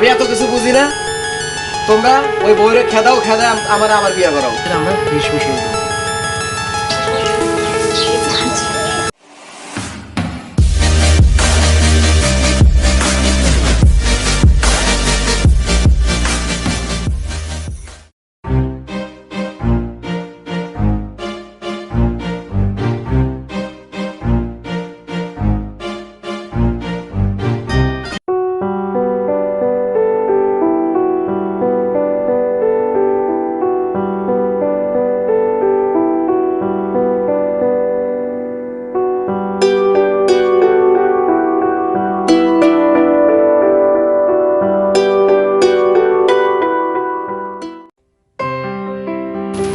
আমি এত কিছু বুঝি না। তোমরা ওই বউরে খেদাও, খেদা আমার আবার বিয়ে করাও। আমরা বিষ মিশিয়ে দেবো।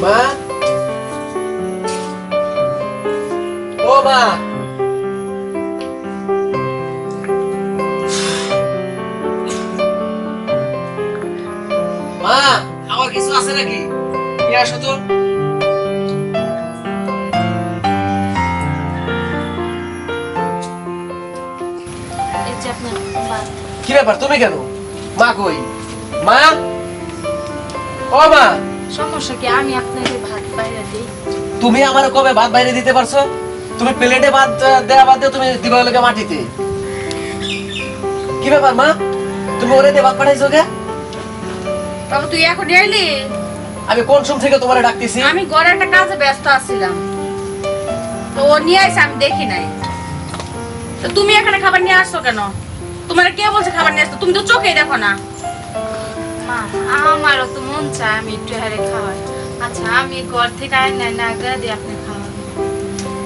মা, ও মা, মা, আমার কিছু আছে নাকি? নিয়ে আসো তো। কি ব্যাপার, তুমি কেন? মা কই? মা, ও মা, সমস্যা কি? আমি আপনাকে ভাত বাইরে দিই। তুমি আমার কবে ভাত বাইরে দিতে পারছো? তুমি প্লেটে ভাত দেওয়া বাদ দিয়ে তুমি দিবা লাগে মাটিতে। কি ব্যাপার মা, তুমি ওরে দিয়ে ভাত পাঠাইছো কে? বাবা তুই এখন এলি? আমি কোন সময় থেকে তোমারে ডাকতেছি? আমি ঘরে একটা কাজে ব্যস্ত আছিলাম, তো ও নিয়ে আইছে, আমি দেখি নাই। তো তুমি এখানে খাবার নিয়ে আসছো কেন? তোমার কে বলছে খাবার নিয়ে আসছো? তুমি তো চোখেই দেখো না। মা, আমারও তো মন চায় আমি একটু হারে খাওয়াই। আচ্ছা, আমি ঘর থেকে আই না না আগে দিয়ে আপনি খাওয়ান।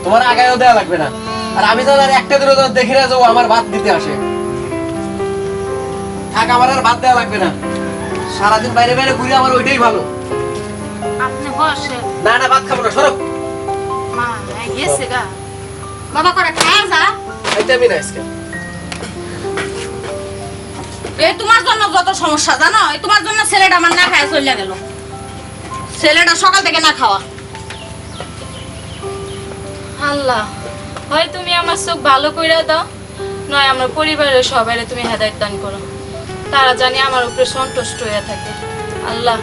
তোমার আগায়ও দেওয়া লাগবে না। আর আমি তো আর একটা দিনও দেখি না যে ও আমার ভাত দিতে আসে। থাক, আমার আর ভাত দেওয়া লাগবে না। সারাদিন বাইরে বাইরে ঘুরে আমার ওইটাই ভালো। আপনি বসে। না না, ভাত খাবো না, সরব। মা গেছে গা, বাবা করে খাওয়া যা। খাইতে আমি না আজকে। এই তোমার জন্য যত সমস্যা জানো, এই তোমার জন্য ছেলেটা আমার না খায় চলে গেল। ছেলেটা সকাল থেকে না খাওয়া। আল্লাহ, হয় তুমি আমার চোখ ভালো কইরা দাও, নয় আমার পরিবারের সবাইরে তুমি হেদায়েত দান করো, তারা জানি আমার উপরে সন্তুষ্ট হয়ে থাকে। আল্লাহ,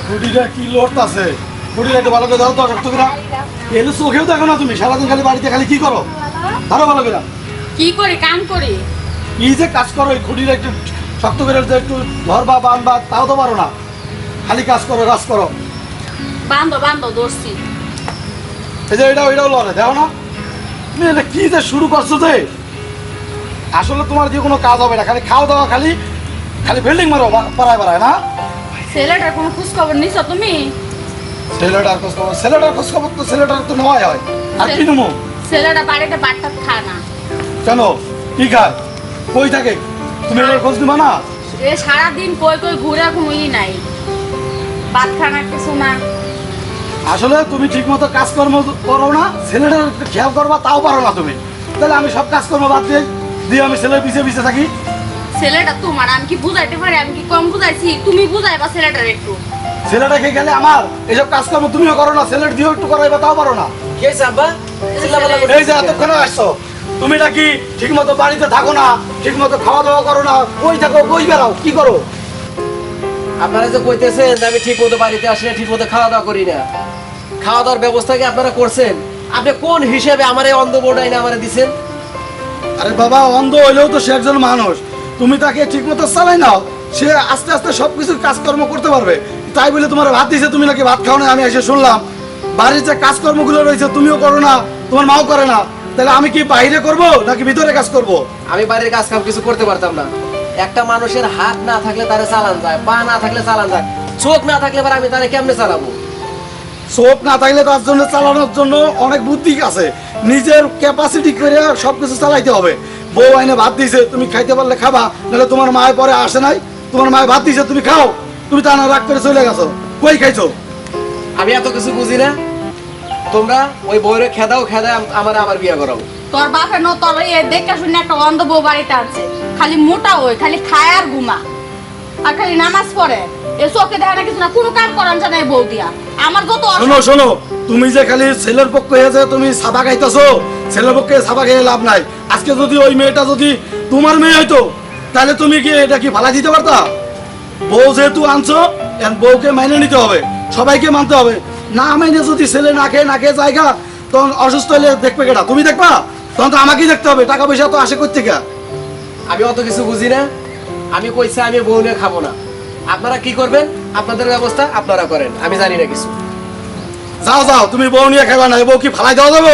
খুঁটিটা কি লোট আছে? খুঁটিটা একটু ভালো করে ধরো তো, শক্ত করে। এলে চোখেও দেখো না তুমি, সারাদিন খালি বাড়িতে খালি কি করো? ধরো ভালো করে। কি করি? কাম করি। কি যে কাজ করো, এই খুঁটিটা একটু শক্ত করে একটু ধরবা বানবা, তাও তো পারো না। খালি কাজ করো, কাজ করো। বান্ধব বান্ধব দোষী। এই যে এটাও লড়ে, দেখো না তুমি এটা কি যে শুরু করছো যে? আসলে তোমার দিয়ে কোনো কাজ হবে না, খালি খাওয়া দাওয়া, খালি খালি বিল্ডিং মারো পাড়ায় পাড়ায় না। ছেলেটার কোনো খোঁজ খবর নিছো তুমি? ছেলেটার খোঁজ খবর তো ছেলেটার তো নেওয়াই হয়। আর কি নেবো? ছেলেটা বাড়িতে ভাতটা খায় না। কেন? কি খায়? কই থাকে? তুমি এটার খোঁজ নিবা না? এ সারাদিন কই কই ঘুরে ঘুমই নাই, ভাত খানা কিছু না। আসলে তুমি ঠিক মতো কাজকর্ম করো না, ছেলেটার একটু খেয়াল করবা, তাও পারো না তুমি। তাহলে আমি সব কাজকর্ম বাদ দিয়ে আমি ছেলের পিছিয়ে থাকি। ছেলেটা তোমার, আমি কি বুঝাইতে পারি? আমি কি কম বুঝাইছি? তুমি বুঝাইবা ছেলেটার একটু। ছেলেটাকে গেলে আমার এইসব কাজকর্ম তুমিও করো না, ছেলের দিয়েও একটু করাইবা, তাও পারো না। কি হয়েছে আব্বা? এই যে এতক্ষণে আসছো, তুমি নাকি ঠিক মতো বাড়িতে থাকো না, ঠিক মতো খাওয়া দাওয়া করো না, কই থাকো, কই বেড়াও, কি করো? আপনারা যে কইতেছেন আমি ঠিক মতো বাড়িতে আসি না, ঠিক মতো খাওয়া দাওয়া করি না, খাওয়া দাওয়ার ব্যবস্থা কি আপনারা করছেন? আপনি কোন হিসেবে আমার এই অন্ধ বোর্ডাই না আমারে দিচ্ছেন? আরে বাবা, অন্ধ হইলেও তো সে একজন মানুষ। তুমি তাকে ঠিক মতো চালাই নাও, সে আস্তে আস্তে সবকিছু কাজকর্ম করতে পারবে। তাই বলে তোমার ভাত দিয়েছে, তুমি নাকি ভাত খাও না? আমি এসে শুনলাম বাড়ির যে কাজকর্মগুলো রয়েছে তুমিও করো না, তোমার মাও করে না। তাহলে আমি কি বাইরে করব নাকি ভিতরে কাজ করব? আমি বাড়ির কাজ কাম কিছু করতে পারতাম না। একটা মানুষের হাত না থাকলে তারে চালান যায়, পা না থাকলে চালান যায়, চোখ না থাকলে আমি তারে কেমনে চালাবো? চোখ না থাকলে তার জন্য চালানোর জন্য অনেক বুদ্ধি আছে, নিজের ক্যাপাসিটি করে সবকিছু চালাইতে হবে। বউ আইনে ভাত দিয়েছে, তুমি খাইতে পারলে খাবা, নাহলে তোমার মায়ের পরে আসে নাই, তোমার মায়ের ভাত দিয়েছে তুমি খাও, তুমি তা না রাগ করে চলে গেছো, কই খাইছো? আমি এত কিছু বুঝি না। তোমরা ওই বউরে খেদাও খেদায় আমার আবার বিয়ে করাবো। তোর বাপে নো তোর এ দেখে শুনে একটা অন্ধ বউ বাড়িতে আছে, খালি মোটা ওই খালি খায় আর ঘুমা আর খালি নামাজ পড়ে, এ চোখে দেখা না কিছু না, কোনো কাম করান জানা এই বউ দিয়া। আমার যত শোনো শোনো, তুমি যে খালি ছেলের পক্ষে হয়েছে তুমি সাবা খাইতেছো, ছেলের পক্ষে সাবা খেয়ে লাভ নাই। আজকে যদি ওই মেয়েটা যদি তোমার মেয়ে হইতো তাহলে তুমি কি এটা কি ফালা দিতে পারতা? বউ যেহেতু আনছো এখন বউকে মাইনে নিতে হবে, সবাইকে মানতে হবে। না মাইনে যদি ছেলে না খেয়ে জায়গা তখন অসুস্থ হলে দেখবে কেটা? তুমি দেখবা? তখন তো আমাকেই দেখতে হবে, টাকা পয়সা তো আসে করতে গা। আমি অত কিছু বুঝি না, আমি কইছি আমি বউ নিয়ে খাবো না। আপনারা কি করবেন আপনাদের ব্যবস্থা আপনারা করেন, আমি জানি না কিছু। যাও যাও, তুমি বউ নিয়ে খাইবা না, বউ কি ফালাই দেওয়া যাবো?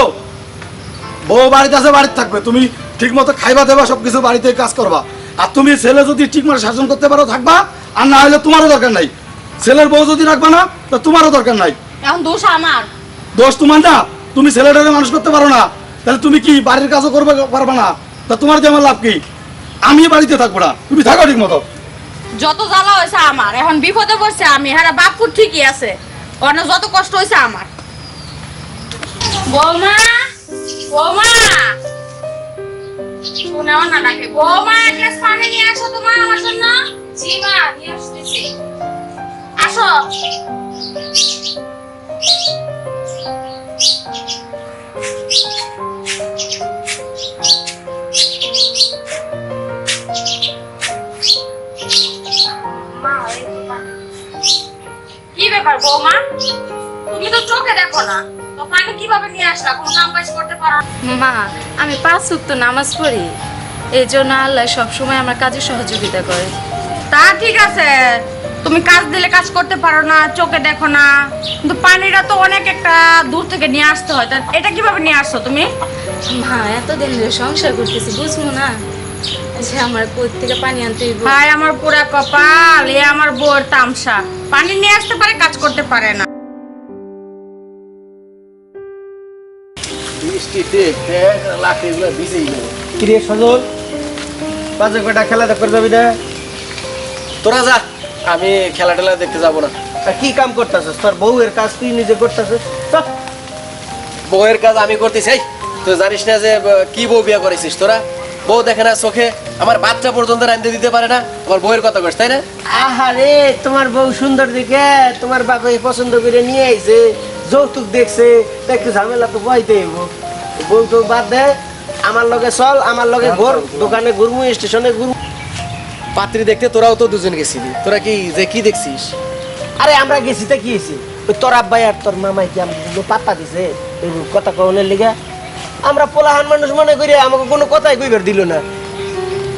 বউ বাড়িতে আছে, বাড়িতে থাকবে, তুমি ঠিক মতো খাইবা দেবা, সবকিছু বাড়িতে কাজ করবা। আর তুমি ছেলে যদি ঠিক মতো শাসন করতে পারো থাকবা, আর না হলে তোমারও দরকার নাই। ছেলের বউ যদি রাখবা না তো তোমারও দরকার নাই। এখন দোষ আমার। দোষ তোমার না, তুমি ছেলেটাকে মানুষ করতে পারো না, তাহলে তুমি কি বাড়ির কাজও করবে পারবা না? তা তোমার যে আমার লাভ কি? আমি বাড়িতে থাকবো না, তুমি থাকো ঠিক মতো। যত জ্বালা হয়েছে আমার, এখন বিপদে পড়ছে আমি। হ্যাঁ বাপুর ঠিকই আছে, অন্য যত কষ্ট হয়েছে আমার। বৌমা বৌমা শোনাও না ডাকে। বৌমা এক গ্লাস পানি নিয়ে আসো তোমার আমার জন্য। জি মা, নিয়ে আসতেছি। আসো। কি ব্যাপার বৌমা, তুমি তো চোখে দেখো না, তো পানি কিভাবে নিয়ে আসলা? কোনো কাম কাজ করতে পারো না? মা, আমি 5 ওয়াক্ত নামাজ পড়ি, এই জন্য আল্লাহ সবসময় আমার কাজে সহযোগিতা করে। তা ঠিক আছে, তুমি কাজ দিলে কাজ করতে পারো না, চোখে দেখো না, কিন্তু পানিটা তো অনেক একটা দূর থেকে নিয়ে আসতে হয়। তা এটা কিভাবে নিয়ে আসছো তুমি? মা, এতদিন ধরে সংসার করতেছি, বুঝবো না যে আমার কই থেকে পানি আনতে হইব? ভাই আমার পুরা কপাল, এ আমার বউর তামসা, পানি নিয়ে আসতে পারে কাজ করতে পারে না। বৃষ্টিতে লাকড়িগুলো ভিজেই গেল। কিরে সজল, বাজে কটা খেলা দেখ করে যাবি না? তোরা যা, আমি খেলা টেলা দেখতে যাবো না। আর কি কাম করতেছিস? তোর বউয়ের কাজ তুই নিজে করতেছিস। বউয়ের কাজ আমি করতেছি। এই, তুই জানিস না যে কি বউ বিয়ে করেছিস তোরা? বউ দেখে না চোখে, আমার বাচ্চা পর্যন্ত রাঁধতে দিতে পারে না, আমার বউয়ের কথা কইস তাই না? আহারে, তোমার বউ সুন্দর দেখে তোমার বাবা পছন্দ করে নিয়ে আইছে, যৌতুক দেখছে, তা একটু ঝামেলা তো বইতে হইব। বউ তো বাদ দে, আমার লগে চল, আমার লগে ঘর, দোকানে ঘুরমু, স্টেশনে ঘুরমু। পাত্রী দেখতে তোরাও তো দুজন গেছিলি, তোরা কি যে কি দেখছিস? আরে আমরা গেছি তা কি হয়েছে? ওই তোর আব্বাই আর তোর মামাই কি আমাকে পাত্তা দিছে এই কথা কনের লিগা? আমরা পোলাহান মানুষ মনে করি, আমাকে কোনো কথাই কইবার দিল না।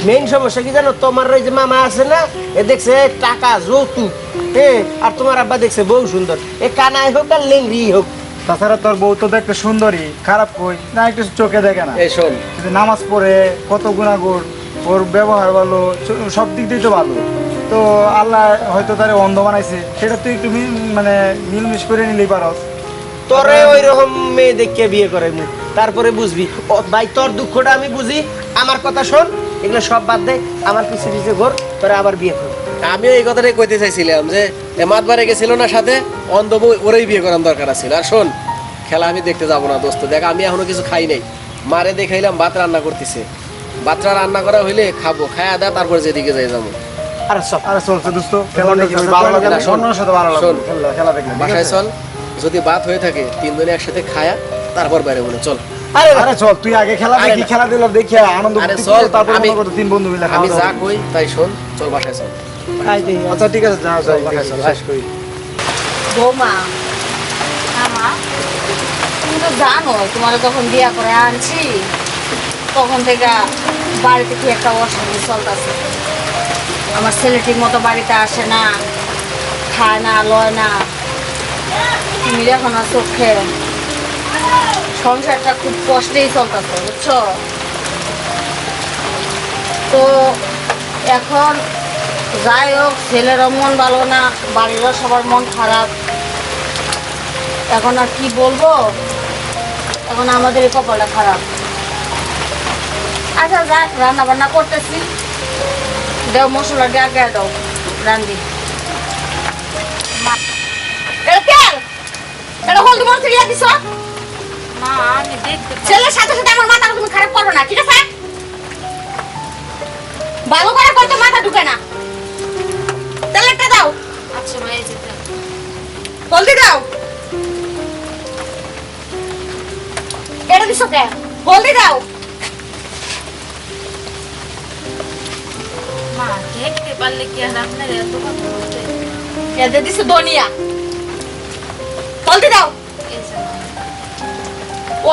মেইন সমস্যা কি জানো? তোমার ওই যে মামা আছে না, এ দেখছে টাকা যৌতুক, হ্যাঁ, আর তোমার আব্বা দেখছে বউ সুন্দর, এ কানাই হোক আর লেংরি হোক। তাছাড়া তোর বউ তো দেখতে সুন্দরী, খারাপ কই না, একটু চোখে দেখে না। এই শোন, কিন্তু নামাজ পড়ে কত গুণাগুণ, ওর ব্যবহার ভালো, সব দিক দিয়ে তো ভালো। তো আল্লাহ হয়তো তারে অন্ধ বানাইছে, সেটা তুই একটু মানে মিলমিশ করে নিলেই পারস। তোরে ওই রকম মেয়ে দেখে বিয়ে করে মু, তারপরে বুঝবি। ও ভাই, তোর দুঃখটা আমি বুঝি, আমার কথা শোন, এগুলো সব বাদ দে, আমার পিছে পিছে ঘোর, তোরা আবার বিয়ে কর। আমিও এই কথাটাই কইতে চাইছিলাম যে মাতবারে গেছিল না সাথে, অন্ধ বউ ওরেই বিয়ে করার দরকার আছে। আর শোন, খেলা আমি দেখতে যাবো না দোস্ত। দেখ, আমি এখনো কিছু খাই নাই, মারে দেখাইলাম ভাত রান্না করতেছে, ভাতটা রান্না করা হইলে খাবো, খায়া দা তারপর যেদিকে যাই যাবো। আরে সব আরে চলছে দোস্ত, খেলা দেখি ভালো লাগে না, অন্যের সাথে ভালো লাগে শোন, খেলা দেখি। বাসায় চল, যদি ভাত হয়ে থাকে তিনজনে একসাথে খায়া তারপর বাইরে বলে চল। আরে চল, তুই আগে খেলা আরে দেখি, না। খেলা দিলাম দেখি আনন্দ আরে করতে, চল, তারপর আমি- তিন বন্ধু মিলে আমি খাওয়া যা দাওয়া কই তাই শোন, চল বাসায় চল। আচ্ছা ঠিক আছে, যা চল, বাসায় চল, শেষ করি। বৌমা আমা, তুমি তো জানো তোমার যখন বিয়া করে আনছি তখন থেকে বাড়িতে কি একটা অশান্তি চলতেছে। আমার ছেলে ঠিক মতো বাড়িতে আসে না, খায় না, লয় না, তুমি দেখো না চোখে। সংসারটা খুব কষ্টেই চলতেছে, বুঝছো? তো এখন যাই হোক, ছেলেরও মন ভালো না, বাড়িরও সবার মন খারাপ। এখন আর কি বলবো, এখন আমাদের এই কপালটা খারাপ। আচ্ছা যাক, রান্না বান্না করতেছি, দেও মশলা দিয়ে আগে দাও, রান্দি। এটা তেল, এটা হলদি মরতে দিয়া দিছো? মা আমি দেখতে ছেলের সাথে সাথে আমার মাথা তুমি খারাপ করো না, ঠিক আছে? ভালো করে কইতো মাথা ঢুকে না। তেলটা দাও, আচ্ছা মা এই যে দাও। হলদি দাও। এটা দিছো কে? হলদি দাও। মা দেখতে পারলে কি আর আপনার এত কথা বলতে? এদের দিছো দুনিয়া। হলদি দাও। এই যে মা।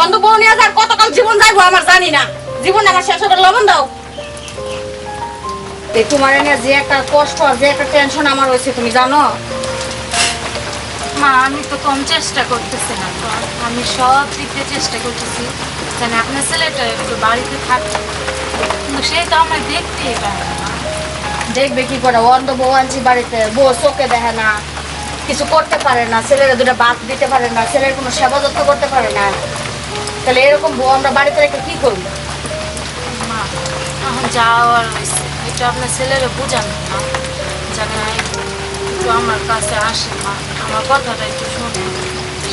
অন্ধ বউ নিয়ে যার কতকাল জীবন যাইবো আমার জানি না। জীবন আমার শেষ হবে, লবণ দাও। এই তোমার এনে যে একটা কষ্ট আর যে একটা টেনশন আমার হয়েছে তুমি জানো? মা আমি তো কম চেষ্টা করতেছি না তো, আমি সব দিক দিয়ে চেষ্টা করতেছি যেন আপনার ছেলেটা একটু বাড়িতে থাকে, কিন্তু সে তো আমার দেখতেই পারে না। দেখবে কি করে, অন্ধ বউ আনছি বাড়িতে, বউ চোখে দেখে না, কিছু করতে পারে না, ছেলেরা দুটো ভাত দিতে পারে না, ছেলের কোনো সেবা যত্ন করতে পারে না। তাহলে এরকম বউ আমরা বাড়িতে রেখে কি করবো? মা এখন যাওয়ার হয়েছে, একটু আপনার ছেলেরে বুঝান না যেন একটু আমার কাছে আসে, মা আমার কথাটা একটু শুনে।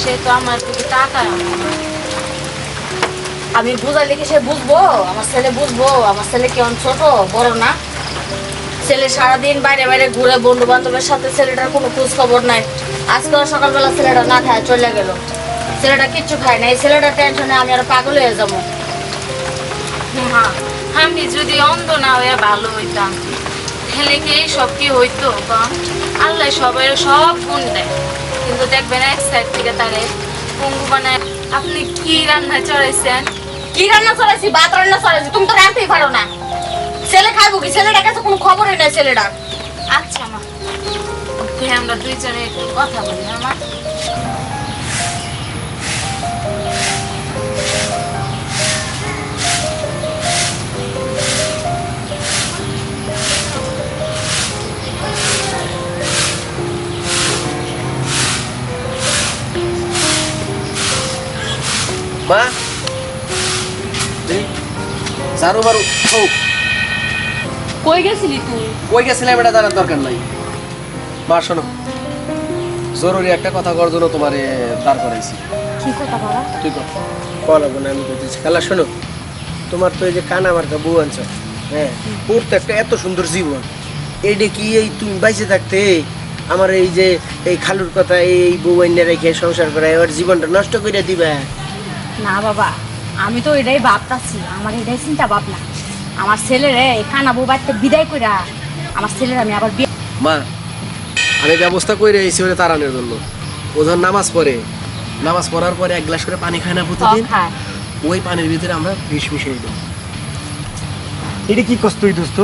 সে তো আমার দিকে তাকায় না। আমি বুঝাইলে কি সে বুঝবো? আমার ছেলে বুঝবো? আমার ছেলে কেমন ছোট বড় না? ছেলে সারাদিন বাইরে বাইরে ঘুরে বন্ধু বান্ধবের সাথে, ছেলেটার কোনো খোঁজ খবর নাই। আজকে সকালবেলা ছেলেটা না খায় চলে গেল, ছেলেটা কিচ্ছু খায় না। এই ছেলেটার টেনশনে আমি আর পাগল হয়ে যাবো। মা আমি যদি অন্ধ না হয়ে ভালো হইতাম তাহলে কি সব কি হইতো? আল্লাহ সবাই সব গুণ দেয়, কিন্তু দেখবেন এক সাইড থেকে তারে পঙ্গু বানায়। আপনি কি রান্না চড়াইছেন? কি রান্না চড়াইছি? ভাত রান্না চড়াইছি, তুমি তো রাঁধতেই পারো না। ছেলে খাইবো কি? ছেলেটার কাছে কোনো খবরই নাই ছেলেটার। আচ্ছা মা, তুই আমরা দুইজনে একটু কথা বলি। আমার মা ঝাড়ু মারু। ও কই গেছিলি তুই? কই গেছিলাম এটা জানার দরকার নাই। মা শোনো, জরুরি একটা কথা করার জন্য তোমার দাঁড় করাইছি। কি কথা বাবা? তুই কর। বলবো না আমি বলতেছি, খালা শোনো, তোমার তো এই যে কানা মার্কা বউ আনছ, হ্যাঁ, ওর তো একটা এত সুন্দর জীবন, এইটা কি এই তুমি বাইসে থাকতে আমার এই যে এই খালুর কথা এই বউ আইনে রেখে সংসার করে ওর জীবনটা নষ্ট করে দিবা? না বাবা, আমি তো এটাই ভাবতাছি, আমার এটাই চিন্তা ভাবনা। আমার ছেলেরে কানা বউ বাড়িতে বিদায় কইরা আমার ছেলের আমি আবার বিয়ে। মা আমি ব্যবস্থা করে এসেছি ওরে তাড়ানোর জন্য। ও যখন নামাজ পড়ে, নামাজ পড়ার পরে এক গ্লাস করে পানি খায় না প্রতিদিন, খায়। ওই পানির ভিতরে আমরা বিষ মিশিয়ে দিই। এটা কি কষ্ট তুই দোস্ত?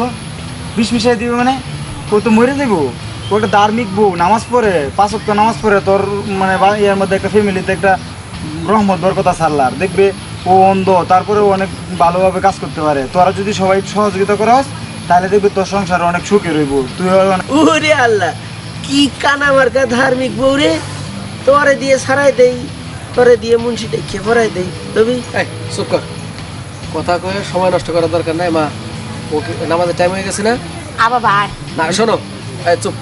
বিষ মিশাই দিবে মানে? ও তো মরে যাবো। ও একটা ধার্মিক বউ, নামাজ পড়ে, 5 ওয়াক্ত নামাজ পড়ে, তোর মানে এর মধ্যে একটা ফ্যামিলিতে একটা রহমত বরকতা সাল্লার দেখবে। ও অন্ধ, তারপরে ও অনেক ভালোভাবে কাজ করতে পারে। তোরা যদি সবাই সহযোগিতা করাস তাহলে দেখবে তোর সংসার অনেক সুখে রইব। তুই ওরে আল্লাহ, কি কানা মার্কা ধার্মিক বউ রে! তোরে দিয়ে সারাই দেই, তোরে দিয়ে মুন্সি দেখে পড়াই দেই তবে। এই চুপ কর, কথা কয়ে সময় নষ্ট করার দরকার নাই। মা ওকে নামাজের টাইম হয়ে গেছে না? বাবা আয়। না শোনো, এই চুপ,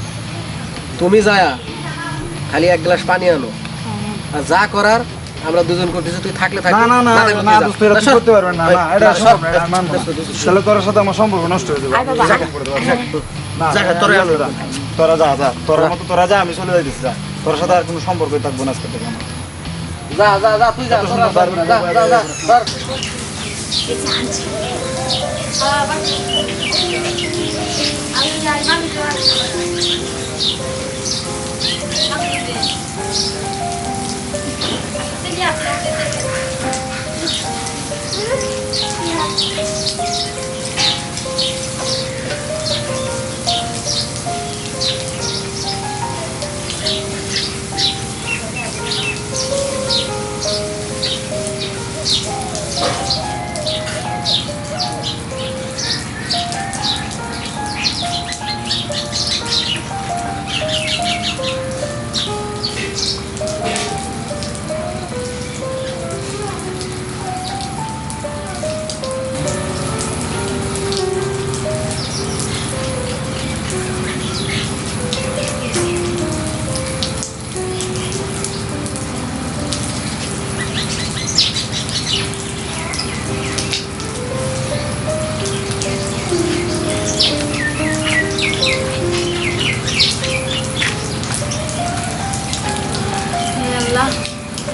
তুমি যায়া খালি এক গ্লাস পানি আনো, আর যা করার আমরা দুজন করতেছি। তুই থাকলে থাকবি, না না না থাকলে না যা। দোস্ত, এরা না, তুই সর। করতে পারবেন না, না এটা না, সর। সম্ভব না, এটা মানবো না। তাহলে তোর সাথে আমার সম্পর্ক নষ্ট হয়ে যাবে। আয় বাবা, যাক, না, যাক, তোরা না, না, তোরা যা যা, তোর মতো তোরা যা, আমি চলে যাইতেছি, যা। তোর সাথে আর কোনো সম্পর্কই থাকবো না আজকে থেকে আমার। যা যা যা, তুই যা, এত তোরা সুন্দর যা, ধার্মিক যা, বউ, যা, যা, ধর।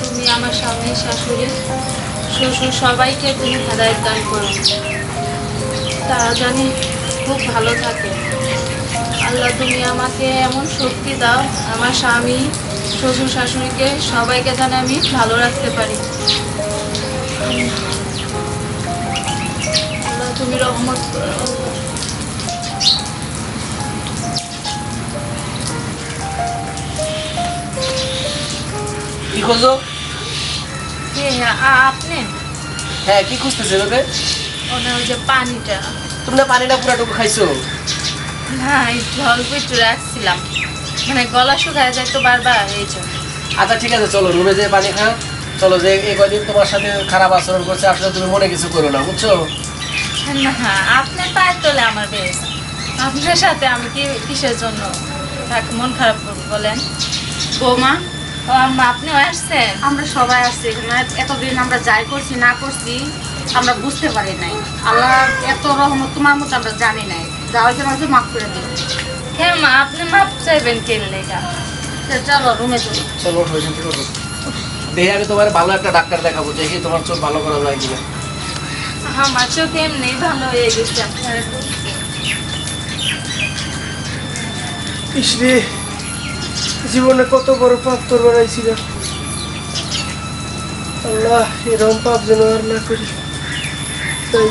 তুমি আমার স্বামী শাশুড়ি শ্বশুর সবাইকে তুমি হেদায়েত দান করো, তারা জানি খুব ভালো থাকে। আল্লাহ তুমি আমাকে এমন শক্তি দাও, আমার স্বামী শ্বশুর শাশুড়িকে সবাইকে যেন আমি ভালো রাখতে পারি। আল্লাহ তুমি রহমত করো। কি খোঁজো? আপনি হ্যাঁ, কি খুঁজতেছে এভাবে? ওনার ওই যে পানিটা, তুমি না পানিটা পুরাটুকু খাইছো? না একটু অল্প একটু রাখছিলাম, মানে গলা শুকায় যায় তো বারবার, এই জন্য। আচ্ছা ঠিক আছে, চলো রুমে যেয়ে পানি খাও। চলো, যে এই কয়দিন তোমার সাথে খারাপ আচরণ করছে, আসলে তুমি মনে কিছু করো না, বুঝছো? না আপনার পায়ের তলে আমার বেশ, আপনার সাথে আমি কিসের জন্য মন খারাপ করবো বলেন? বৌমা, ও আম্মা আপনিও আসছেন? আমরা সবাই আসছি এখানে। এতদিন আমরা যাই করছি না করছি আমরা বুঝতে পারি নাই। আল্লাহ এত রহমত তোমার মতো আমরা জানি নাই। যাওয়ার জন্য হয়তো মাফ করে দিই। হ্যাঁ মা, আপনি মাপ চাইবেন কেন লেগা? চলো রুমে চলো। চলো ওঠো, এখান থেকে ওঠো। দেখি আমি তোমার ভালো একটা ডাক্তার দেখাবো, দেখি তোমার চোখ ভালো করা যায় কিনা। আমার চোখ এমনি ভালো হয়ে গেছে আপনারা বলছেন। ইসরে, জীবনে কত বড় পাপ তোর বানাইছিল। আল্লাহ, এরকম পাপ যেন আর না করি। তাই